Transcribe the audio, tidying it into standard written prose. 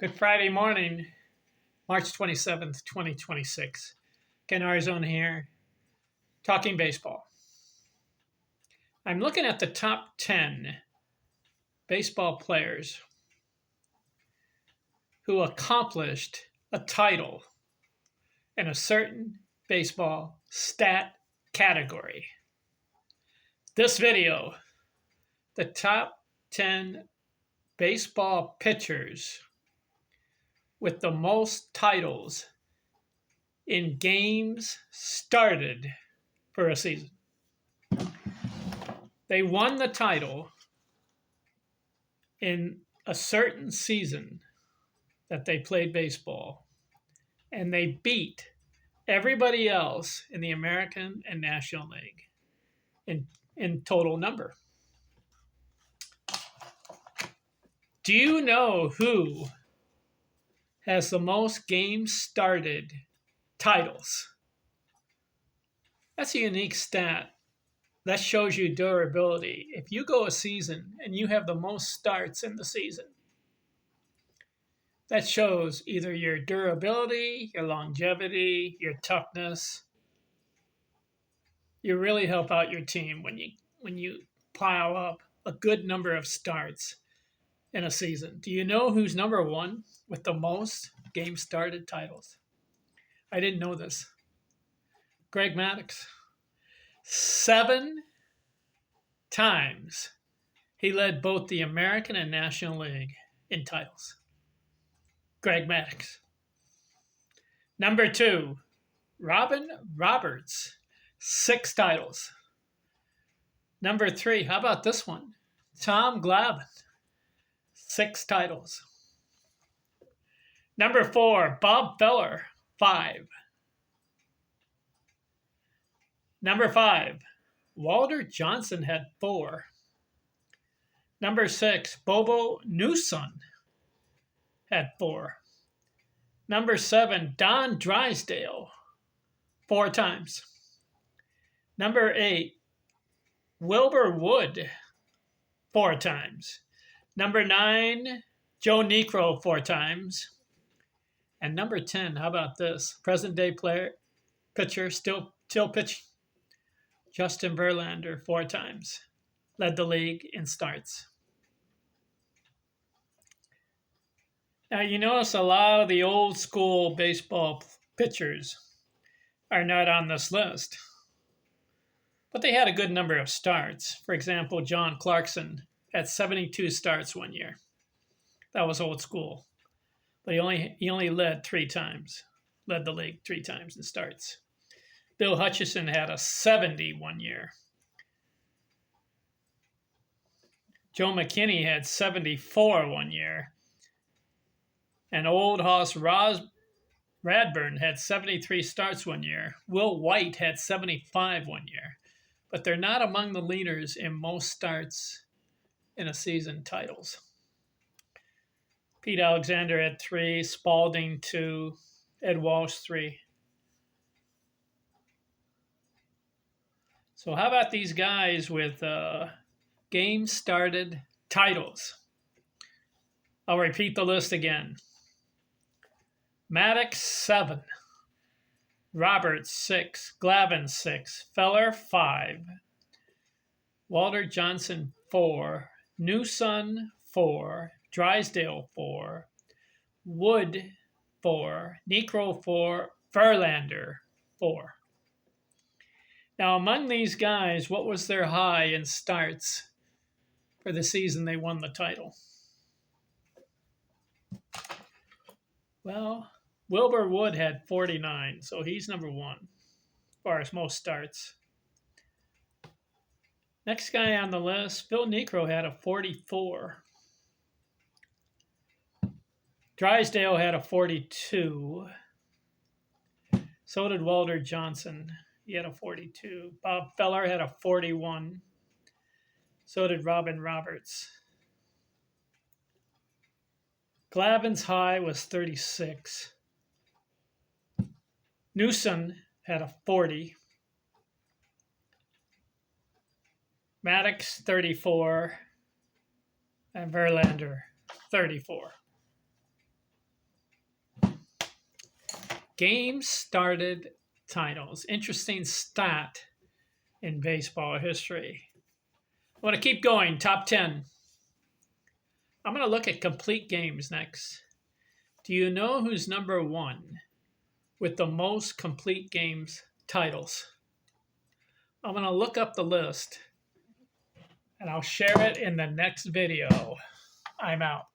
Good Friday morning, March 27th, 2026. Ken Arizona here, talking baseball. I'm looking at the top 10 baseball players who accomplished a title in a certain baseball stat category. This video, the top 10 baseball pitchers with the most titles in games started for a season. They won the title in a certain season that they played baseball, and they beat everybody else in the American and National League in total number. Do you know who has the most games started titles? That's a unique stat. That shows you durability. If you go a season and you have the most starts in the season, that shows either your durability, your longevity, your toughness. You really help out your team when you pile up a good number of starts in a season. Do you know who's number one with the most game started titles? I didn't know this. Greg Maddux. 7 times he led both the American and National League in titles. Greg Maddux. Number 2, Robin Roberts. 6 titles. Number 3, how about this one? Tom Glavine. 6 titles. Number 4, Bob Feller. 5. Number 5, Walter Johnson had 4. Number 6, Bobo Newson had 4. Number 7, Don Drysdale, 4 times. Number 8, Wilbur Wood, 4 times. Number 9, Joe Niekro, 4 times. And number 10, how about this? Present day pitcher, still pitching. Justin Verlander, 4 times. Led the league in starts. Now, you notice a lot of the old school baseball pitchers are not on this list, but they had a good number of starts. For example, John Clarkson had 72 starts one year. That was old school, but he only led 3 times, led the league 3 times in starts. Bill Hutchison had a 70 one year. Joe McKinney had 74 one year. And old Hoss Radburn had 73 starts one year. Will White had 75 one year. But they're not among the leaders in most starts in a season titles. Pete Alexander had 3, Spalding 2, Ed Walsh 3. So how about these guys with games started titles? I'll repeat the list again. Maddux 7, Roberts 6, Glavine 6, Feller 5, Walter Johnson 4, Newson 4, Drysdale 4, Wood 4, Niekro 4, Verlander 4. Now, among these guys, what was their high in starts for the season they won the title? Well, Wilbur Wood had 49, so he's number 1 as far as most starts. Next guy on the list, Phil Niekro had a 44. Drysdale had a 42. So did Walter Johnson. He had a 42. Bob Feller had a 41. So did Robin Roberts. Glavine's high was 36. Newson had a 40. Maddux, 34. And Verlander, 34. Games started titles. Interesting stat in baseball history. I want to keep going. Top 10. I'm going to look at complete games next. Do you know who's number one with the most complete games titles? I'm going to look up the list and I'll share it in the next video. I'm out.